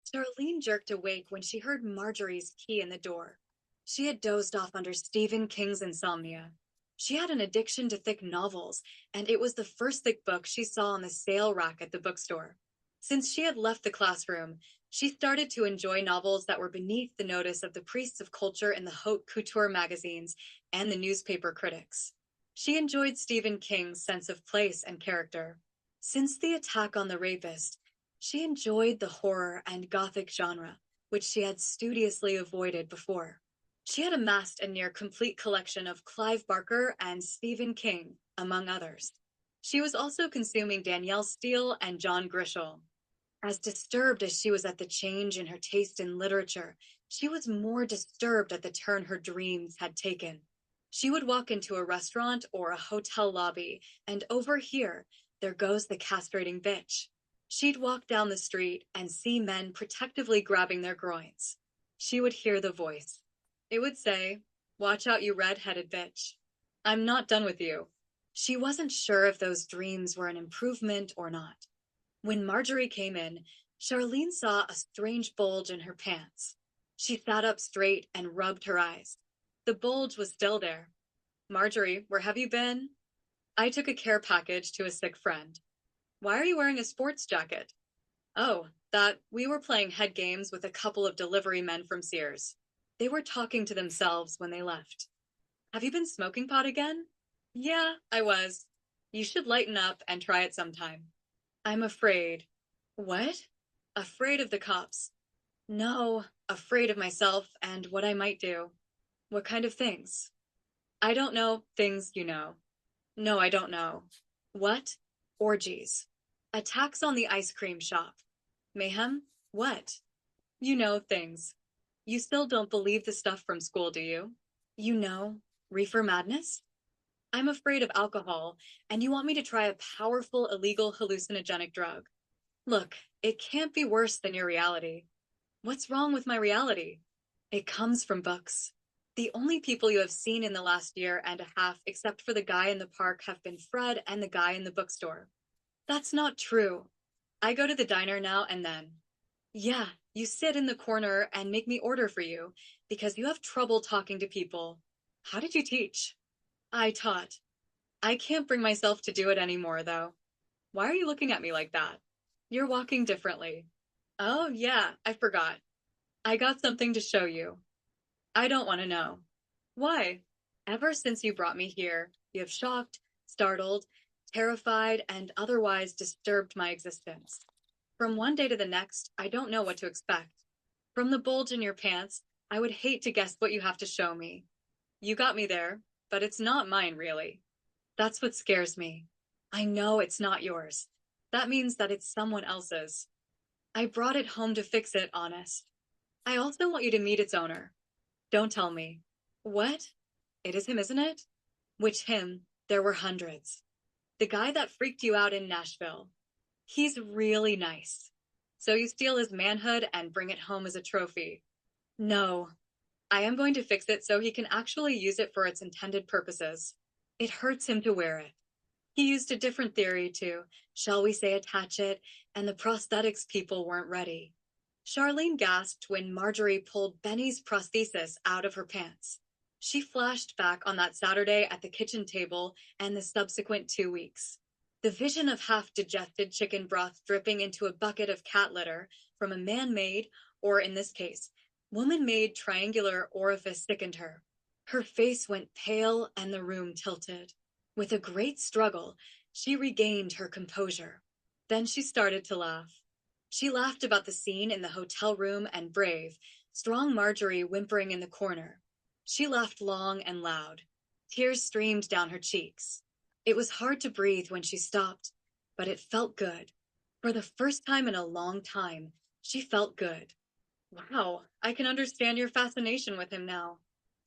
Charlene jerked awake when she heard Marjorie's key in the door. She had dozed off under Stephen King's insomnia. She had an addiction to thick novels, and it was the first thick book she saw on the sale rack at the bookstore. Since she had left the classroom, she started to enjoy novels that were beneath the notice of the priests of culture in the haute couture magazines and the newspaper critics. She enjoyed Stephen King's sense of place and character. Since the attack on the rapist, she enjoyed the horror and gothic genre, which she had studiously avoided before. She had amassed a near complete collection of Clive Barker and Stephen King, among others. She was also consuming Danielle Steele and John Grisham. As disturbed as she was at the change in her taste in literature, she was more disturbed at the turn her dreams had taken. She would walk into a restaurant or a hotel lobby and overhear, "There goes the castrating bitch." She'd walk down the street and see men protectively grabbing their groins. She would hear the voice. It would say, "Watch out, you red-headed bitch. I'm not done with you." She wasn't sure if those dreams were an improvement or not. When Marjorie came in, Charlene saw a strange bulge in her pants. She sat up straight and rubbed her eyes. The bulge was still there. "Marjorie, where have you been?" "I took a care package to a sick friend." "Why are you wearing a sports jacket?" "Oh, that we were playing head games with a couple of delivery men from Sears. They were talking to themselves when they left." "Have you been smoking pot again?" "Yeah, I was. You should lighten up and try it sometime." "I'm afraid." "What?" "Afraid of the cops." "No, afraid of myself and what I might do." "What kind of things?" "I don't know, things you know." "No, I don't know." "What?" "Orgies." "Attacks on the ice cream shop." "Mayhem?" "What?" "You know, things." "You still don't believe the stuff from school, do you?" "You know, reefer madness?" "I'm afraid of alcohol, and you want me to try a powerful illegal hallucinogenic drug." "Look, it can't be worse than your reality." "What's wrong with my reality?" "It comes from books. The only people you have seen in the last year and a half, except for the guy in the park, have been Fred and the guy in the bookstore." "That's not true." "I go to the diner now and then." "Yeah, you sit in the corner and make me order for you because you have trouble talking to people." "How did you teach?" "I taught. I can't bring myself to do it anymore, though." "Why are you looking at me like that?" "You're walking differently." "Oh, yeah, I forgot. I got something to show you." "I don't want to know." "Why?" "Ever since you brought me here, you have shocked, startled, terrified, and otherwise disturbed my existence. From one day to the next, I don't know what to expect. From the bulge in your pants, I would hate to guess what you have to show me. You got me there, but it's not mine, really. That's what scares me. I know it's not yours. That means that it's someone else's. I brought it home to fix it, honest. I also want you to meet its owner." "Don't tell me." "What?" "It is him, isn't it?" "Which him? There were hundreds." "The guy that freaked you out in Nashville." "He's really nice." "So you steal his manhood and bring it home as a trophy." "No. I am going to fix it so he can actually use it for its intended purposes. It hurts him to wear it. He used a different theory to, shall we say, attach it, and the prosthetics people weren't ready." Charlene gasped when Marjorie pulled Benny's prosthesis out of her pants. She flashed back on that Saturday at the kitchen table and the subsequent 2 weeks. The vision of half-digested chicken broth dripping into a bucket of cat litter from a man-made, or in this case, woman-made triangular orifice sickened her. Her face went pale and the room tilted. With a great struggle, she regained her composure. Then she started to laugh. She laughed about the scene in the hotel room and Brave, strong Marjorie whimpering in the corner. She laughed long and loud. Tears streamed down her cheeks. It was hard to breathe when she stopped, but it felt good. For the first time in a long time, she felt good. "Wow, I can understand your fascination with him now.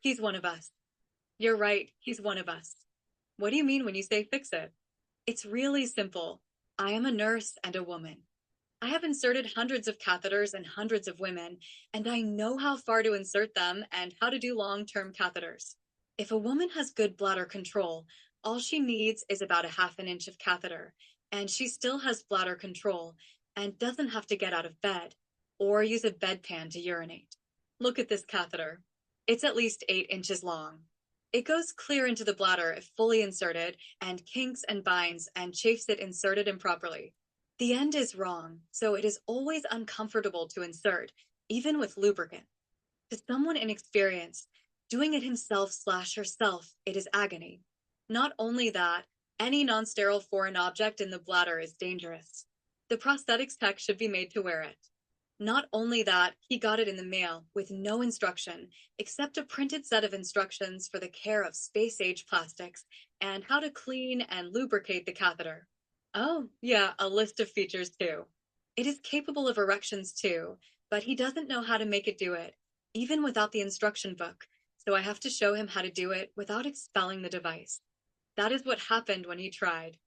He's one of us." "You're right, he's one of us." "What do you mean when you say fix it?" "It's really simple. I am a nurse and a woman. I have inserted hundreds of catheters in hundreds of women, and I know how far to insert them and how to do long-term catheters. If a woman has good bladder control, all she needs is about a half an inch of catheter, and she still has bladder control and doesn't have to get out of bed. or use a bedpan to urinate. Look at this catheter. It's at least 8 inches long. It goes clear into the bladder if fully inserted, and kinks and binds and chafes it inserted improperly. The end is wrong, so it is always uncomfortable to insert, even with lubricant. To someone inexperienced, doing it himself/herself, it is agony. Not only that, any non-sterile foreign object in the bladder is dangerous. The prosthetics tech should be made to wear it. Not only that, he got it in the mail with no instruction, except a printed set of instructions for the care of space-age plastics and how to clean and lubricate the catheter. Oh, yeah, a list of features too. It is capable of erections too, but he doesn't know how to make it do it, even without the instruction book, so I have to show him how to do it without expelling the device. That is what happened when he tried.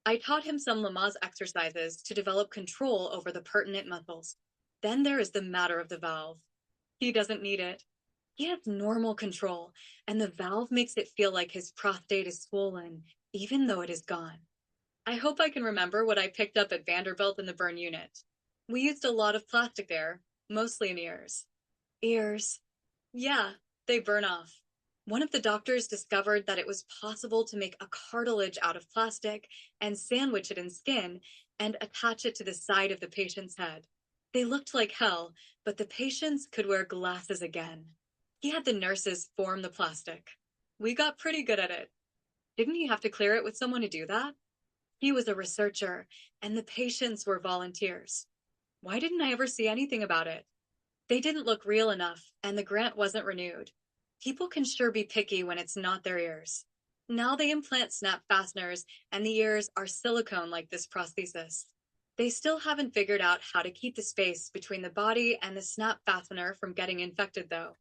I taught him some Lamaze exercises to develop control over the pertinent muscles. Then there is the matter of the valve. He doesn't need it. He has normal control, and the valve makes it feel like his prostate is swollen, even though it is gone. I hope I can remember what I picked up at Vanderbilt in the burn unit. We used a lot of plastic there, mostly in ears. Ears. Yeah, they burn off. One of the doctors discovered that it was possible to make a cartilage out of plastic and sandwich it in skin and attach it to the side of the patient's head. They looked like hell, but the patients could wear glasses again. He had the nurses form the plastic. We got pretty good at it. Didn't he have to clear it with someone to do that? He was a researcher, and the patients were volunteers. Why didn't I ever see anything about it? They didn't look real enough, and the grant wasn't renewed. People can sure be picky when it's not their ears. Now they implant snap fasteners, and the ears are silicone like this prosthesis. They still haven't figured out how to keep the space between the body and the snap fastener from getting infected, though.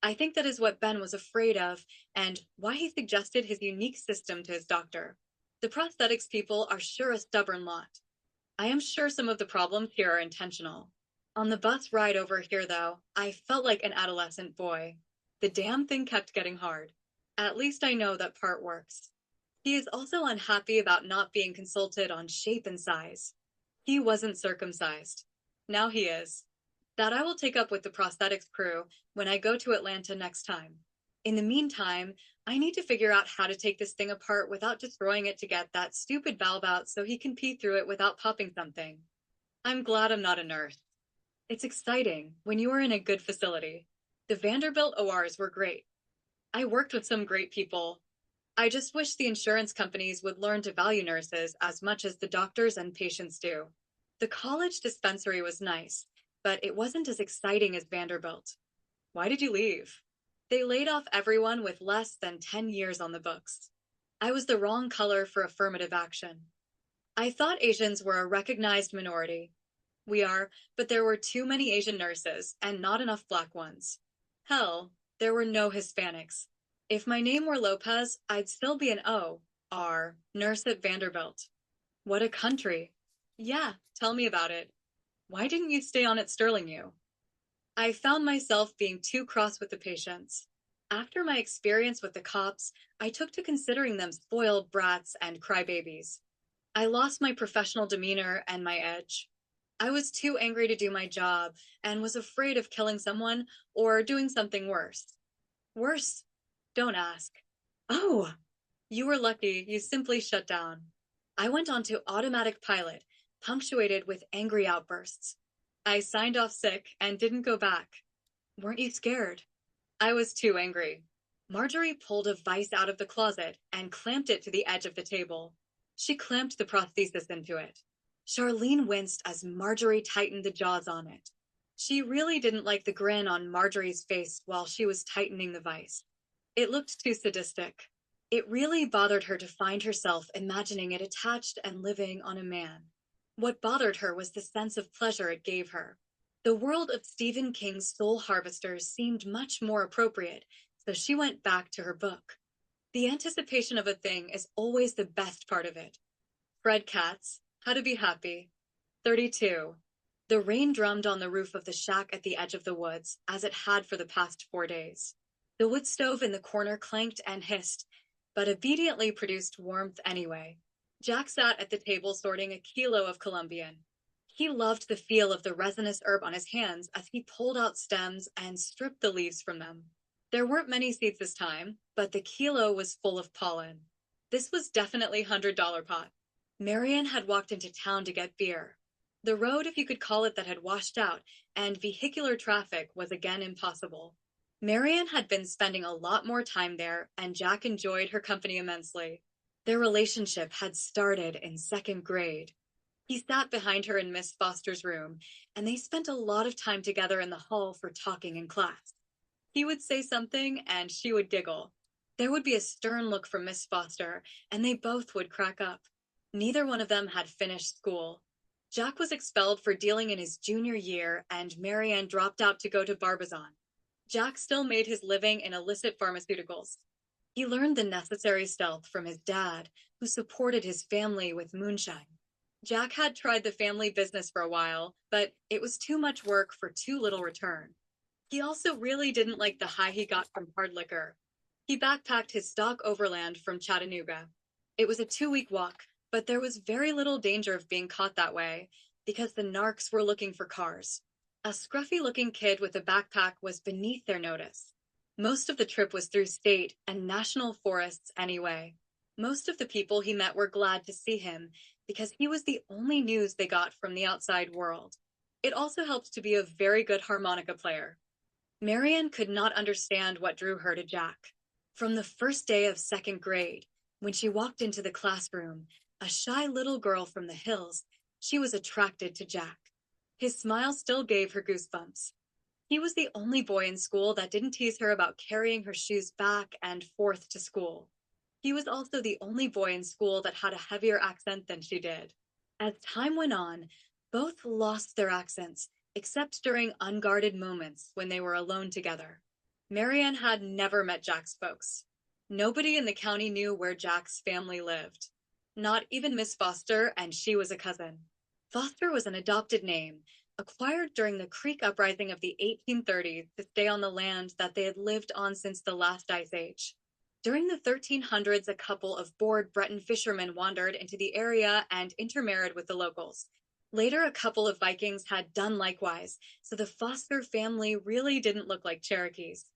I think that is what Ben was afraid of, and why he suggested his unique system to his doctor. The prosthetics people are sure a stubborn lot. I am sure some of the problems here are intentional. On the bus ride over here, though, I felt like an adolescent boy. The damn thing kept getting hard. At least I know that part works. He is also unhappy about not being consulted on shape and size. He wasn't circumcised. Now he is. That I will take up with the prosthetics crew when I go to Atlanta next time. In the meantime, I need to figure out how to take this thing apart without destroying it to get that stupid valve out so he can pee through it without popping something. I'm glad I'm not a nurse. It's exciting when you are in a good facility. The Vanderbilt ORs were great. I worked with some great people. I just wish the insurance companies would learn to value nurses as much as the doctors and patients do. The college dispensary was nice, but it wasn't as exciting as Vanderbilt. Why did you leave? They laid off everyone with less than 10 years on the books. I was the wrong color for affirmative action. I thought Asians were a recognized minority. We are, but there were too many Asian nurses and not enough Black ones. Hell, there were no Hispanics. If my name were Lopez, I'd still be an O.R. nurse at Vanderbilt. What a country. Yeah, tell me about it. Why didn't you stay on at Sterling U? I found myself being too cross with the patients. After my experience with the cops, I took to considering them spoiled brats and crybabies. I lost my professional demeanor and my edge. I was too angry to do my job and was afraid of killing someone or doing something worse. Worse? Don't ask. Oh, you were lucky. You simply shut down. I went on to automatic pilot, punctuated with angry outbursts. I signed off sick and didn't go back. Weren't you scared? I was too angry. Marjorie pulled a vise out of the closet and clamped it to the edge of the table. She clamped the prosthesis into it. Charlene winced as Marjorie tightened the jaws on it. She really didn't like the grin on Marjorie's face while she was tightening the vise. It looked too sadistic. It really bothered her to find herself imagining it attached and living on a man. What bothered her was the sense of pleasure it gave her. The world of Stephen King's Soul Harvesters seemed much more appropriate, so she went back to her book. The anticipation of a thing is always the best part of it. Fred Katz, How to Be Happy. 32. The rain drummed on the roof of the shack at the edge of the woods, as it had for the past 4 days. The wood stove in the corner clanked and hissed, but obediently produced warmth anyway. Jack sat at the table sorting a kilo of Colombian. He loved the feel of the resinous herb on his hands as he pulled out stems and stripped the leaves from them. There weren't many seeds this time, but the kilo was full of pollen. This was definitely $100 pot. Maryanne had walked into town to get beer. The road, if you could call it, that had washed out, and vehicular traffic was again impossible. Maryanne had been spending a lot more time there, and Jack enjoyed her company immensely. Their relationship had started in second grade. He sat behind her in Miss Foster's room, and they spent a lot of time together in the hall for talking in class. He would say something, and she would giggle. There would be a stern look from Miss Foster, and they both would crack up. Neither one of them had finished school. Jack was expelled for dealing in his junior year, and Maryanne dropped out to go to Barbizon. Jack still made his living in illicit pharmaceuticals. He learned the necessary stealth from his dad, who supported his family with moonshine. Jack had tried the family business for a while, but it was too much work for too little return. He also really didn't like the high he got from hard liquor. He backpacked his stock overland from Chattanooga. It was a 2-week walk, but there was very little danger of being caught that way because the narcs were looking for cars. A scruffy-looking kid with a backpack was beneath their notice. Most of the trip was through state and national forests anyway. Most of the people he met were glad to see him because he was the only news they got from the outside world. It also helped to be a very good harmonica player. Maryanne could not understand what drew her to Jack. From the first day of second grade, when she walked into the classroom, a shy little girl from the hills, she was attracted to Jack. His smile still gave her goosebumps. He was the only boy in school that didn't tease her about carrying her shoes back and forth to school. He was also the only boy in school that had a heavier accent than she did. As time went on, both lost their accents, except during unguarded moments when they were alone together. Maryanne had never met Jack's folks. Nobody in the county knew where Jack's family lived. Not even Miss Foster, and she was a cousin. Foster was an adopted name, acquired during the Creek uprising of the 1830s to stay on the land that they had lived on since the last ice age. During the 1300s, a couple of bored Breton fishermen wandered into the area and intermarried with the locals. Later, a couple of Vikings had done likewise, so the Foster family really didn't look like Cherokees.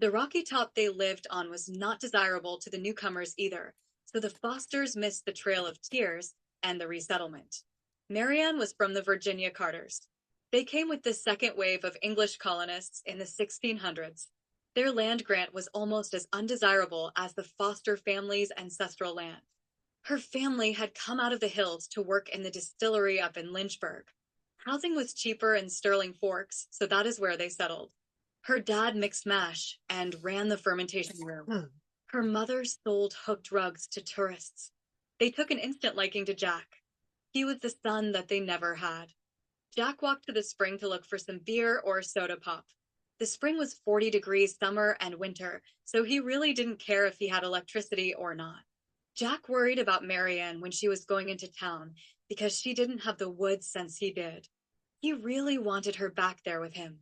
The rocky top they lived on was not desirable to the newcomers either, so the Fosters missed the Trail of Tears and the resettlement. Maryanne was from the Virginia Carters. They came with the second wave of English colonists in the 1600s. Their land grant was almost as undesirable as the Foster family's ancestral land. Her family had come out of the hills to work in the distillery up in Lynchburg. Housing was cheaper in Sterling Forks, so that is where they settled. Her dad mixed mash and ran the fermentation room. Her mother sold hooked rugs to tourists. They took an instant liking to Jack. He was the son that they never had. Jack walked to the spring to look for some beer or soda pop. The spring was 40 degrees summer and winter, so he really didn't care if he had electricity or not. Jack worried about Maryanne when she was going into town because she didn't have the woods sense he did. He really wanted her back there with him.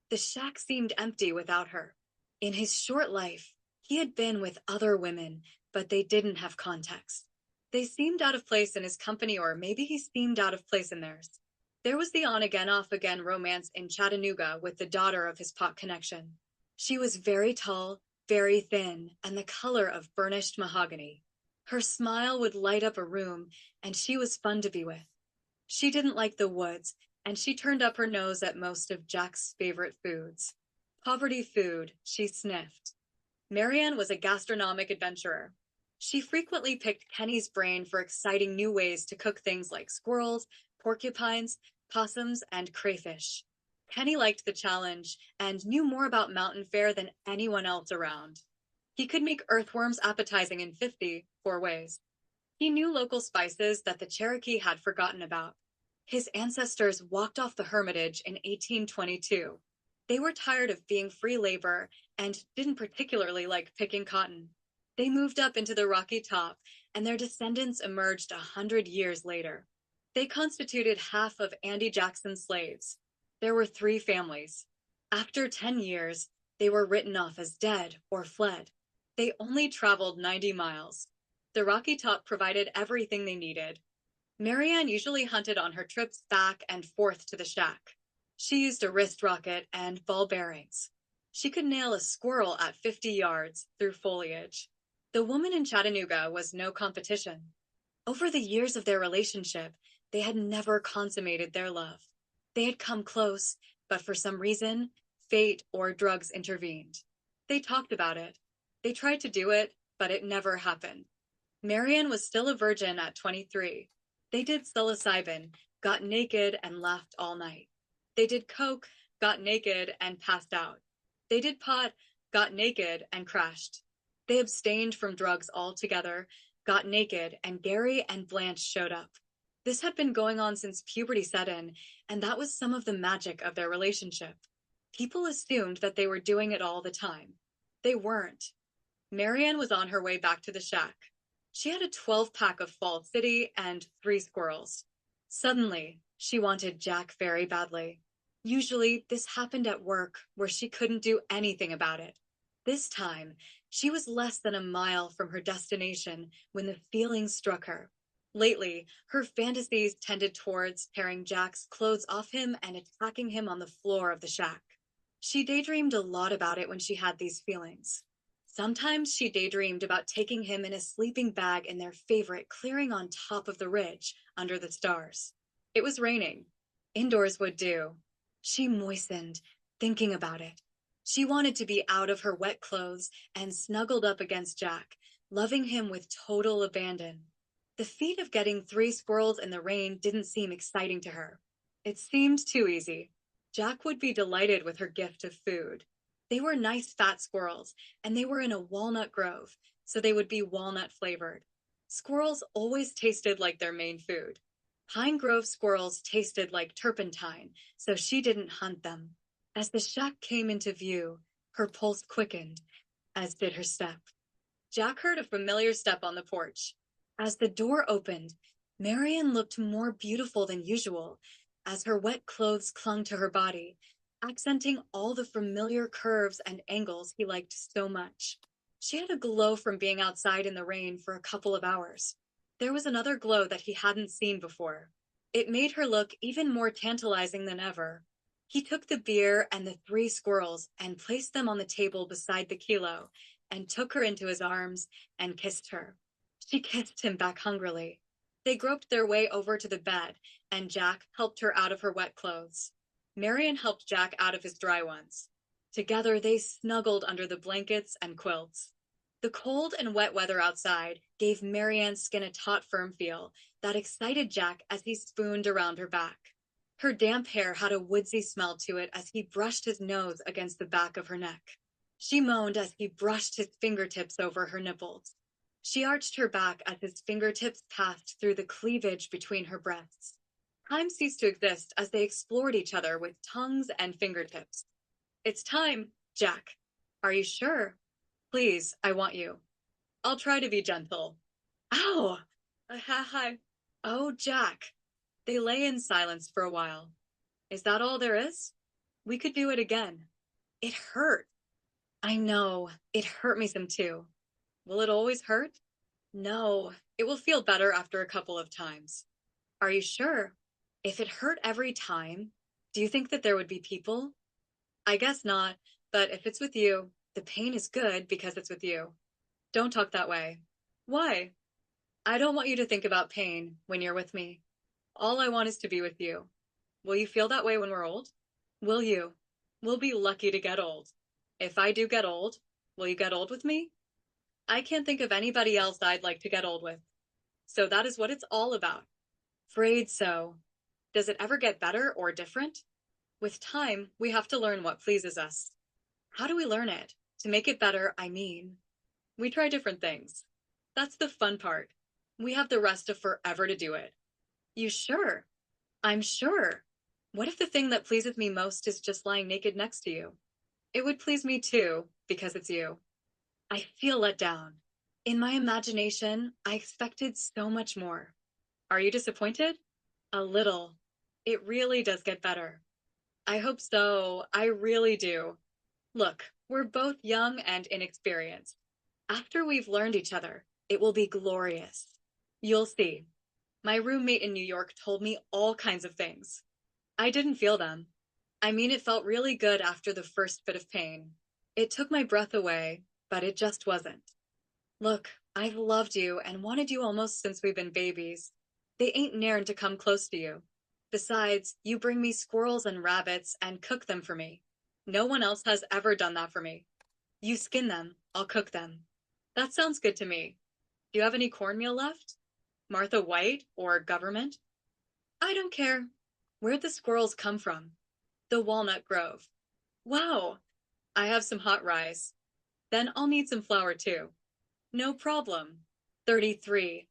The shack seemed empty without her. In his short life, he had been with other women, but they didn't have context. They seemed out of place in his company, or maybe he seemed out of place in theirs. There was the on-again, off-again romance in Chattanooga with the daughter of his pot connection. She was very tall, very thin, and the color of burnished mahogany. Her smile would light up a room, and she was fun to be with. She didn't like the woods, and she turned up her nose at most of Jack's favorite foods. Poverty food, she sniffed. Maryanne was a gastronomic adventurer. She frequently picked Kenny's brain for exciting new ways to cook things like squirrels, porcupines, possums, and crayfish. Kenny liked the challenge and knew more about mountain fare than anyone else around. He could make earthworms appetizing in 54 ways. He knew local spices that the Cherokee had forgotten about. His ancestors walked off the Hermitage in 1822. They were tired of being free labor and didn't particularly like picking cotton. They moved up into the Rocky Top, and their descendants emerged 100 years later. They constituted half of Andy Jackson's slaves. There were 3 families. After 10 years, they were written off as dead or fled. They only traveled 90 miles. The Rocky Top provided everything they needed. Maryanne usually hunted on her trips back and forth to the shack. She used a wrist rocket and ball bearings. She could nail a squirrel at 50 yards through foliage. The woman in Chattanooga was no competition. Over the years of their relationship, they had never consummated their love. They had come close, but for some reason, fate or drugs intervened. They talked about it. They tried to do it, but it never happened. Maryanne was still a virgin at 23. They did psilocybin, got naked, and laughed all night. They did coke, got naked, and passed out. They did pot, got naked, and crashed. They abstained from drugs altogether, got naked, and Gary and Blanche showed up. This had been going on since puberty set in, and that was some of the magic of their relationship. People assumed that they were doing it all the time. They weren't. Maryanne was on her way back to the shack. She had a 12-pack of Fall City and 3 squirrels. Suddenly, she wanted Jack very badly. Usually, this happened at work, where she couldn't do anything about it. This time, she was less than a mile from her destination when the feeling struck her. Lately, her fantasies tended towards tearing Jack's clothes off him and attacking him on the floor of the shack. She daydreamed a lot about it when she had these feelings. Sometimes she daydreamed about taking him in a sleeping bag in their favorite clearing on top of the ridge under the stars. It was raining. Indoors would do. She moistened, thinking about it. She wanted to be out of her wet clothes and snuggled up against Jack, loving him with total abandon. The feat of getting 3 squirrels in the rain didn't seem exciting to her. It seemed too easy. Jack would be delighted with her gift of food. They were nice fat squirrels, and they were in a walnut grove, so they would be walnut flavored. Squirrels always tasted like their main food. Pine Grove squirrels tasted like turpentine, so she didn't hunt them. As the shack came into view, her pulse quickened, as did her step. Jack heard a familiar step on the porch. As the door opened, Maryanne looked more beautiful than usual, as her wet clothes clung to her body, accenting all the familiar curves and angles he liked so much. She had a glow from being outside in the rain for a couple of hours. There was another glow that he hadn't seen before. It made her look even more tantalizing than ever. He took the beer and the 3 squirrels and placed them on the table beside the kilo, and took her into his arms and kissed her. She kissed him back hungrily. They groped their way over to the bed, and Jack helped her out of her wet clothes. Maryanne helped Jack out of his dry ones. Together they snuggled under the blankets and quilts. The cold and wet weather outside gave Maryanne's skin a taut, firm feel that excited Jack as he spooned around her back. Her damp hair had a woodsy smell to it as he brushed his nose against the back of her neck. She moaned as he brushed his fingertips over her nipples. She arched her back as his fingertips passed through the cleavage between her breasts. Time ceased to exist as they explored each other with tongues and fingertips. It's time, Jack. Are you sure? Please, I want you. I'll try to be gentle. Ow! Hi. Oh, Jack. They lay in silence for a while. Is that all there is? We could do it again. It hurt. I know. It hurt me some too. Will it always hurt? No. It will feel better after a couple of times. Are you sure? If it hurt every time, do you think that there would be people? I guess not, but if it's with you, the pain is good because it's with you. Don't talk that way. Why? I don't want you to think about pain when you're with me. All I want is to be with you. Will you feel that way when we're old? Will you? We'll be lucky to get old. If I do get old, will you get old with me? I can't think of anybody else I'd like to get old with. So that is what it's all about. Afraid so. Does it ever get better or different? With time, we have to learn what pleases us. How do we learn it? To make it better, I mean. We try different things. That's the fun part. We have the rest of forever to do it. You sure? I'm sure. What if the thing that pleases me most is just lying naked next to you? It would please me too, because it's you. I feel let down. In my imagination, I expected so much more. Are you disappointed? A little. It really does get better. I hope so. I really do. Look, we're both young and inexperienced. After we've learned each other, it will be glorious. You'll see. My roommate in New York told me all kinds of things. I didn't feel them. I mean, it felt really good after the first bit of pain. It took my breath away, but it just wasn't. Look, I've loved you and wanted you almost since we've been babies. They ain't nairn to come close to you. Besides, you bring me squirrels and rabbits and cook them for me. No one else has ever done that for me. You skin them, I'll cook them. That sounds good to me. Do you have any cornmeal left? Martha White or government? I don't care. Where'd the squirrels come from? The Walnut Grove. Wow, I have some hot rice. Then I'll need some flour too. No problem. 33.